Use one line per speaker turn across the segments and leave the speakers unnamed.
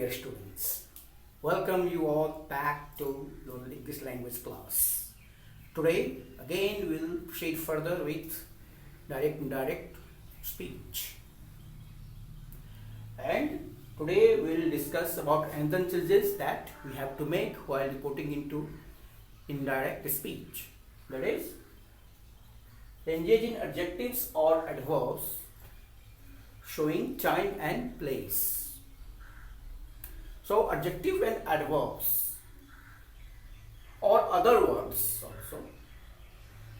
dear students. Welcome you all back to your English language class. Today again we will proceed further with direct indirect speech. And today we will discuss about sentences that we have to make while reporting into indirect speech. That is, engage in adjectives or adverbs showing time and place. So adjective and adverbs or other words also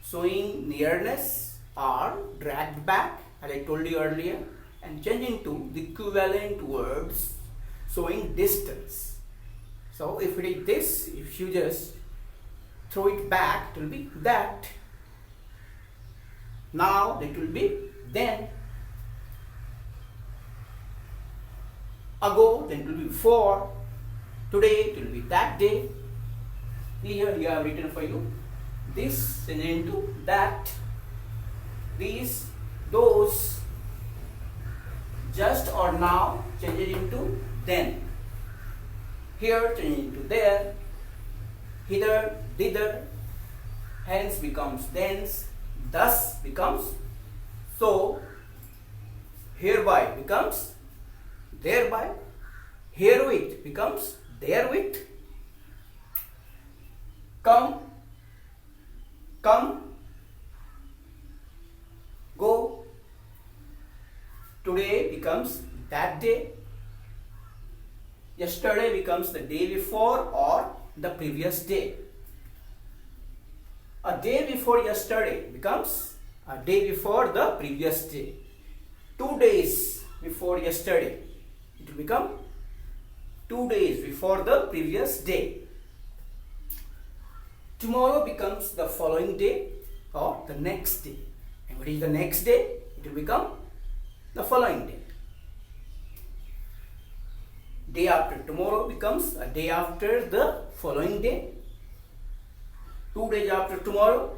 showing nearness are dragged back, as I told you earlier, and changed into the equivalent words showing distance. So if it is this, if you just throw it back, it will be that. Now it will be then. Ago, then it will be before. Today, it will be that day. Here you have written for you this change into that, these, those, just or now change it into then. Here change into there, hither, thither, hence becomes thence, thus becomes so, hereby becomes thereby, herewith becomes therewith, come, go, today becomes that day, yesterday becomes the day before or the previous day. A day before yesterday becomes a day before the previous day. 2 days before yesterday, it will become 2 days before the previous day. Tomorrow becomes the following day or the next day. And what is the next day? It will become the following day. Day after tomorrow becomes a day after the following day. 2 days after tomorrow,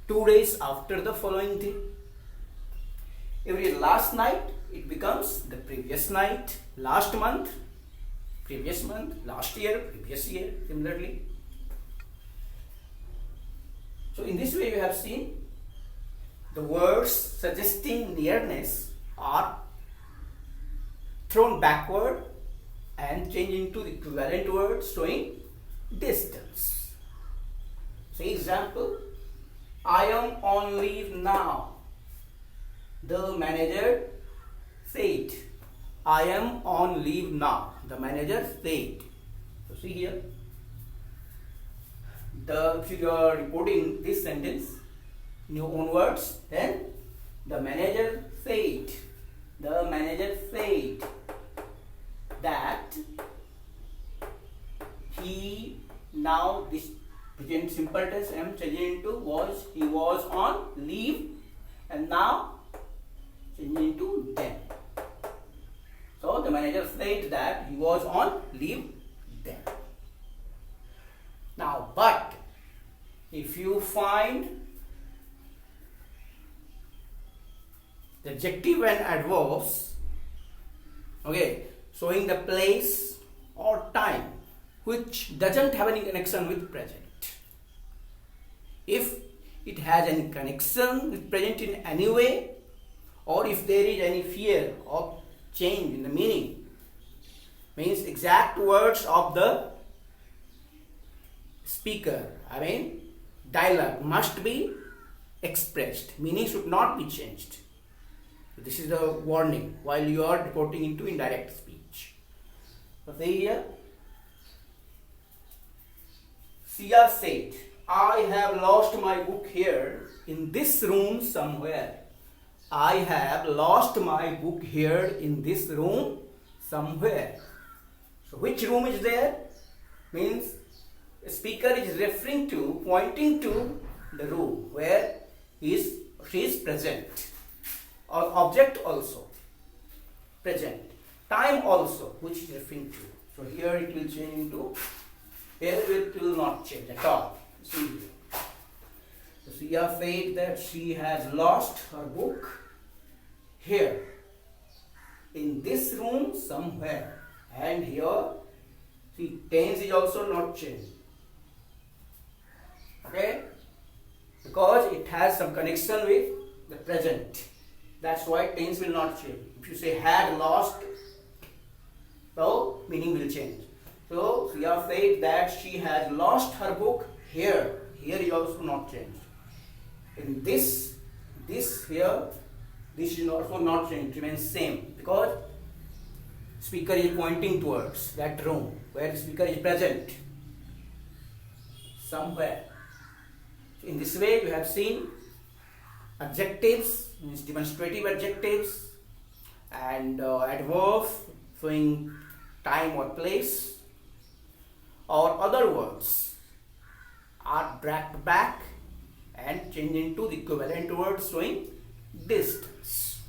2 days after the following day. Every last night, it becomes the previous night, last month, previous month, last year, previous year, similarly. So in this way you have seen the words suggesting nearness are thrown backward and changed into the equivalent words showing distance. So example, I am on leave now. The manager said. I am on leave now. The manager said. So see here. If you are reporting this sentence in your own words, then the manager said. The manager said that he, now this present simple tense I am changing into was, he was on leave, and now changing into then. So the manager said that he was on leave then. Now, but if you find the adjective and adverbs, okay, showing the place or time which doesn't have any connection with present. If it has any connection with present in any way, or if there is any fear of change in the meaning, means exact words of the speaker, dialogue must be expressed, meaning should not be changed. So this is the warning while you are reporting into indirect speech. So say here, Sia said, I have lost my book here in this room somewhere. I have lost my book here in this room somewhere. So which room is there? Means the speaker is referring to, pointing to the room where she is present. Or object also present. Time also which is referring to. So here it will change into, here it will not change at all. See here. So Sia said that she has lost her book here in this room somewhere. And here, see, tense is also not changed. Okay? Because it has some connection with the present. That's why tense will not change. If you say had lost, so meaning will change. So we have said that she has lost her book here. Here is also not changed. In this here, this is also not changed, remains same, because speaker is pointing towards that room where the speaker is present somewhere. So in this way we have seen adjectives, means demonstrative adjectives, and adverbs showing time or place, or other words are brought back and changed into the equivalent words showing distance.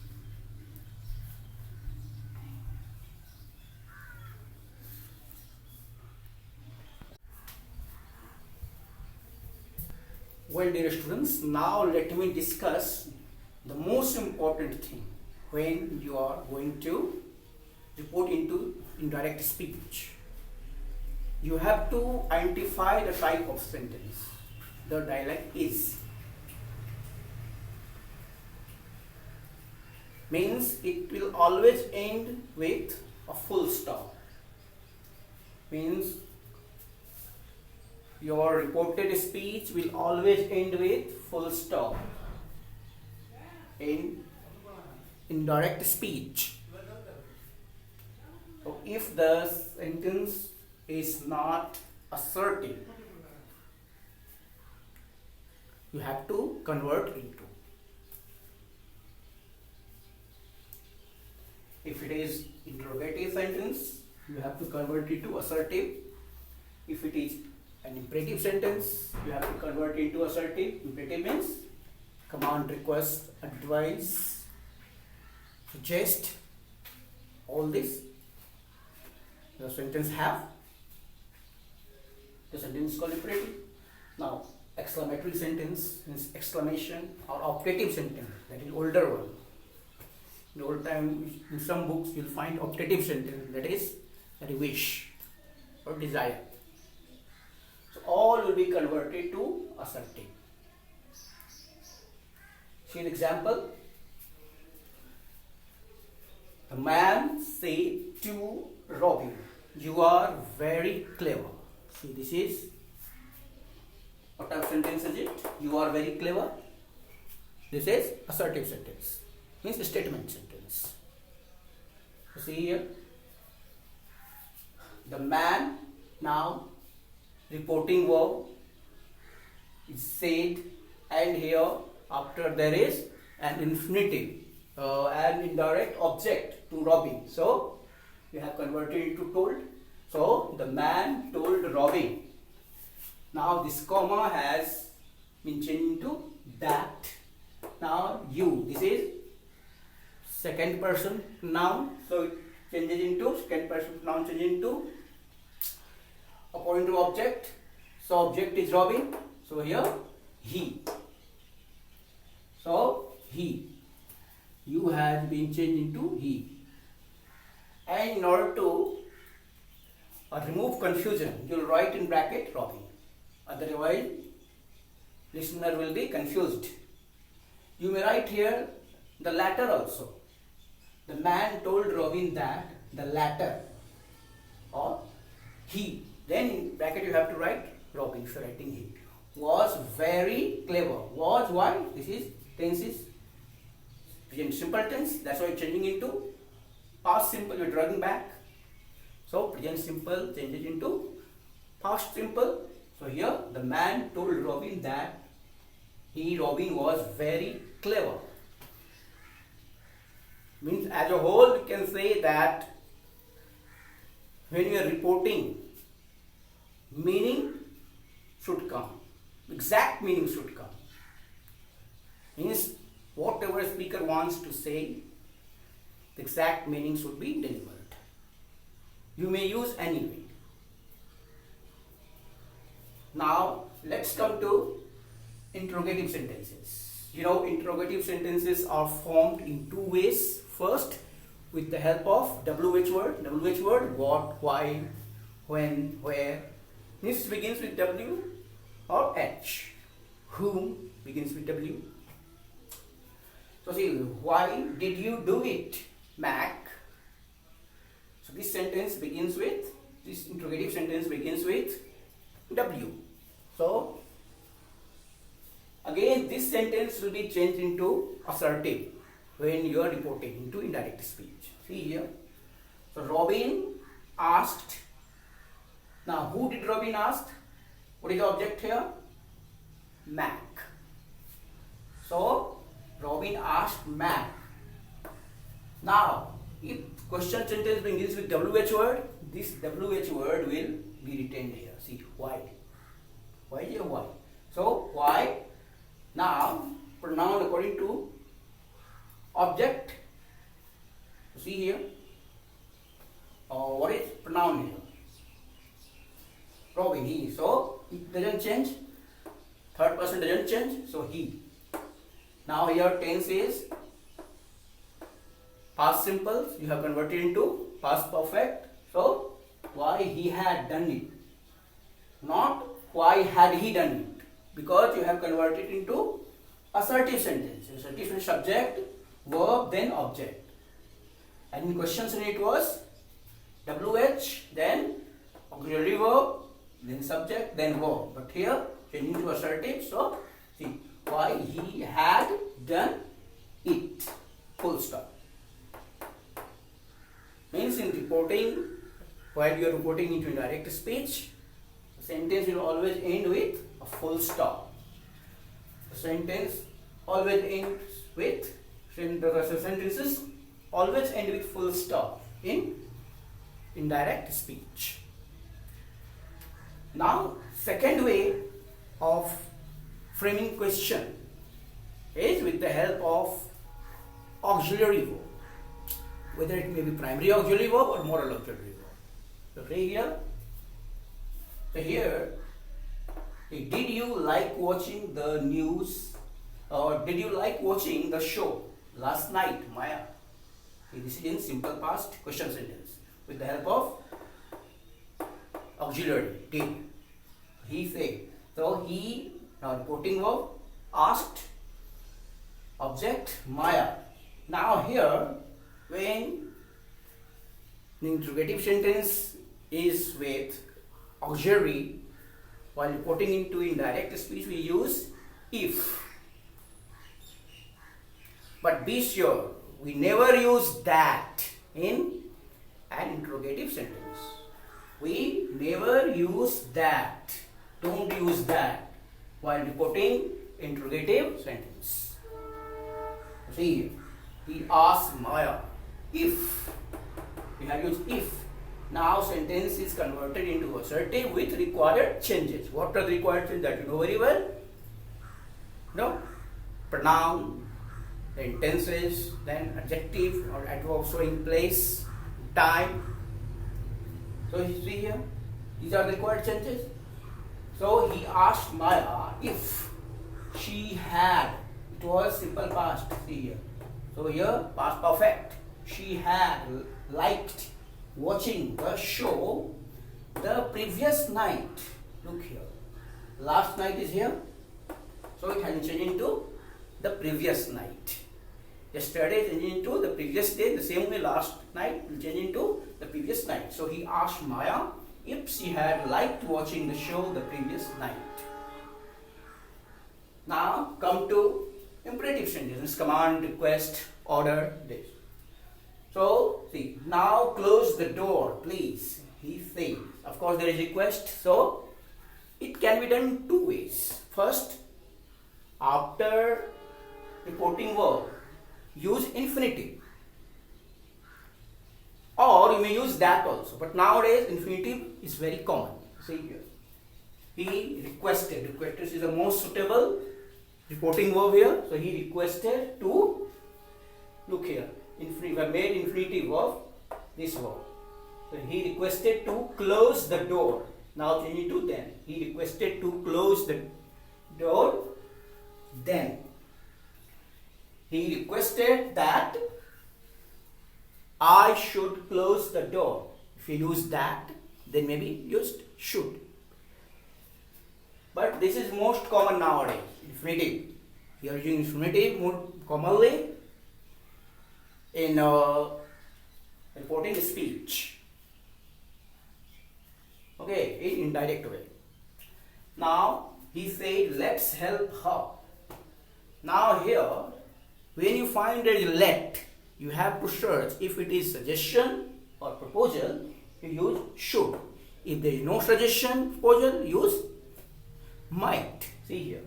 Well, dear students, now let me discuss the most important thing when you are going to report into indirect speech. You have to identify the type of sentence the dialect is. Means it will always end with a full stop. Means your reported speech will always end with full stop in indirect speech. So if the sentence is not assertive, you have to convert into. If it is interrogative sentence, you have to convert it to assertive. If it is an imperative sentence, you have to convert it into assertive. Imperative means command, request, advise, suggest, all this the sentence have. The sentence is called imperative. Now, exclamatory sentence means exclamation, or optative sentence, that is older one. In old time, in some books you will find optative sentence, that is that you wish or desire. So all will be converted to assertive. See an example. The man said to Robin, "You are very clever." See, this is what type of sentence is it? You are very clever. This is assertive sentence, means a statement sentence. So see here, the man, now reporting verb is said, and here after there is an infinitive, an indirect object to Robin. So we have converted it to told. So the man told Robin. Now this comma has been changed into that. Now you, this is second person noun, so it changes into second person noun, changes into according to object. So object is Robin, so here he. So he, you has been changed into he. And in order to remove confusion, you will write in bracket Robin. Otherwise, listener will be confused. You may write here the latter also. The man told Robin that the latter, or he. Then in bracket you have to write Robin, if you are writing he. Was very clever. Was, why? This is tense is present simple tense. That's why you're changing into past simple. You're drawing back. So present simple changes into past simple. So here the man told Robin that Robin was very clever. Means as a whole we can say that when you are reporting, meaning should come. Exact meaning should come. Means whatever speaker wants to say, the exact meaning should be delivered. You may use any way. Now let's come to interrogative sentences. You know, interrogative sentences are formed in two ways. First, with the help of WH word. WH word, what, why, when, where. This begins with W or H. Whom begins with W. So see, why did you do it, Mac? So this sentence begins with, this interrogative sentence begins with W. So again this sentence will be changed into assertive when you are reporting into indirect speech. See here. So Robin asked. Now who did Robin ask? What is the object here? Mac. So Robin asked Mac. Now if question sentence begins with WH word, this WH word will be retained here. See, why? Why here? Why? So why? Now pronoun according to object. See here. What is pronoun here? Robin, he. So it doesn't change. Third person doesn't change. So he. Now here tense is past simple. You have converted into past perfect. So why he had done it. Not why had he done it. Because you have converted into assertive sentence. Assertive sentence, subject, verb, then object. And in question scenario it was WH, then auxiliary verb, then subject, then verb. But here changing to assertive. So see, why he had done it. Full stop. Means in reporting, while you are reporting into indirect speech, the sentence will always end with a full stop. The sentence always ends with, the sentences always end with full stop in indirect speech. Now, second way of framing question is with the help of auxiliary verb. Whether it may be primary auxiliary verb or moral auxiliary verb. So here, did you like watching the news or did you like watching the show last night, Maya? This is in simple past question sentence with the help of auxiliary, did. He said. So he, now reporting verb, asked, object, Maya. Now here, when the interrogative sentence is with auxiliary, while reporting into indirect speech we use if. But be sure, we never use that in an interrogative sentence. We never use that. Don't use that while reporting interrogative sentence. See, he asked Maya if. We have used if. Now sentence is converted into assertive with required changes. What are the required changes that you know very well? No? Pronoun, then tenses, then adjective or adverb showing place, time. So you see here, these are the required changes. So he asked Maya if she had, it was simple past, see here. So here, past perfect. She had liked watching the show the previous night. Look here. Last night is here. So it has changed into the previous night. Yesterday changed into the previous day. The same way last night will change into the previous night. So he asked Maya if she had liked watching the show the previous night. Now come to imperative sentences. Command, request, order, this. So see, now close the door, please. He says. Of course, there is request. So it can be done two ways. First, after reporting verb, use infinitive. Or you may use that also. But nowadays, infinitive is very common. See here. He requested. Requested is the most suitable reporting verb here. So he requested to, look here. We have made infinitive of this verb. So he requested to close the door. Now change it to then. He requested to close the door. Then he requested that I should close the door. If you use that, then maybe used should. But this is most common nowadays, infinitive. We are using infinitive more commonly in reporting speech. Okay, in indirect way. Now he said, let's help her. Now here, when you find a let, you have to search if it is suggestion or proposal, you use should. If there is no suggestion, proposal, use might. See here.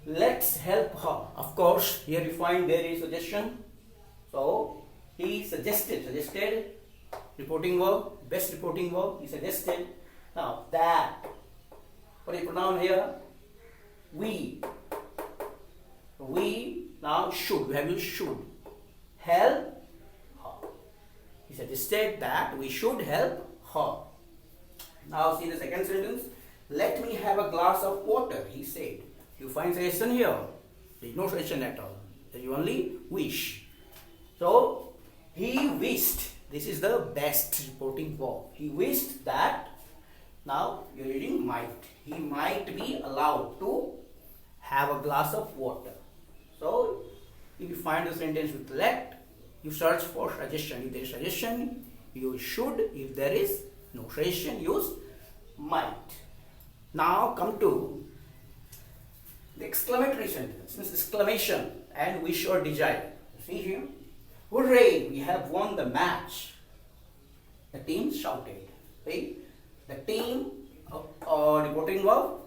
Let's help her. Of course, here you find there is suggestion. So he suggested, reporting verb, best reporting verb, he suggested. Now that, what is pronoun here? We, now should, we have used should. Help her. He suggested that we should help her. Now see the second sentence. Let me have a glass of water, he said. You find suggestion here. There is no suggestion at all. There is only wish. So he wished. This is the best reporting verb. He wished that. Now you are reading might. He might be allowed to have a glass of water. So if you find a sentence with let, you search for suggestion. If there is suggestion, use should. If there is no suggestion, use might. Now come to the exclamatory sentence. Means exclamation and wish or desire. See here. Hooray! We have won the match. The team shouted. See? The team reporting verb.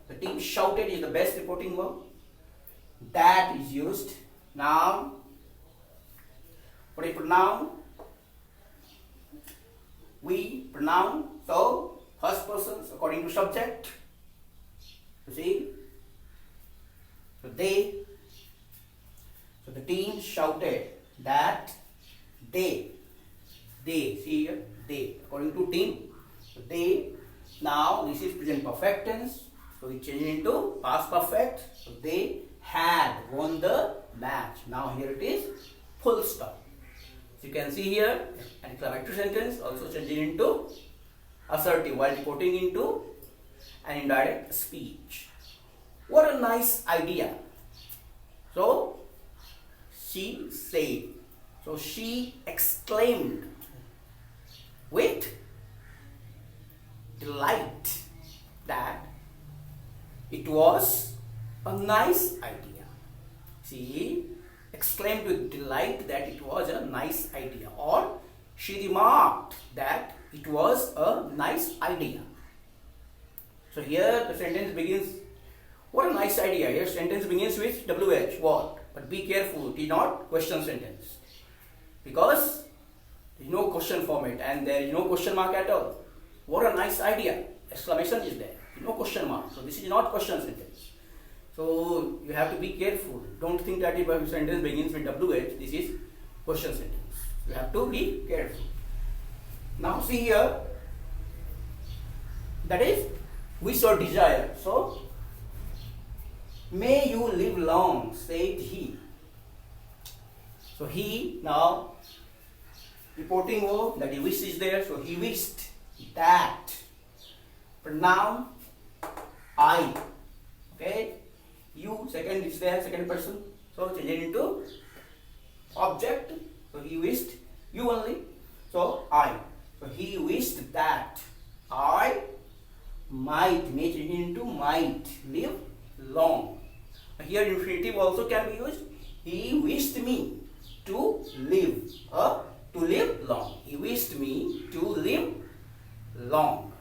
The team shouted is the best reporting verb. That is used. Now, what is pronoun? We, pronoun. So, first persons according to subject. You see? So they. So the team shouted that they. See here, they. According to team. So they. Now this is present perfect tense. So we change it into past perfect. So they had won the match. Now here it is full stop. So you can see here an exclamatory sentence also changing into assertive while reporting into an indirect speech. What a nice idea. So she said. So she exclaimed with delight that it was a nice idea. She exclaimed with delight that it was a nice idea, or she remarked that it was a nice idea. So here the sentence begins, what a nice idea. Here sentence begins with WH, what? But be careful, it is not question sentence. Because there is no question format and there is no question mark at all. What a nice idea. Exclamation is there. No question mark. So this is not question sentence. So you have to be careful. Don't think that if a sentence begins with WH, this is question sentence. You have to be careful. Now see here, that is wish or desire. So, may you live long, said he. So he, now reporting verb, that he wished is there. So he wished that. Pronoun I. Okay. You, second is there, second person. So change it into object. So he wished, you only. So I. So he wished that I might, may change into might, live long. Here infinitive also can be used. He wished me to live long. He wished me to live long.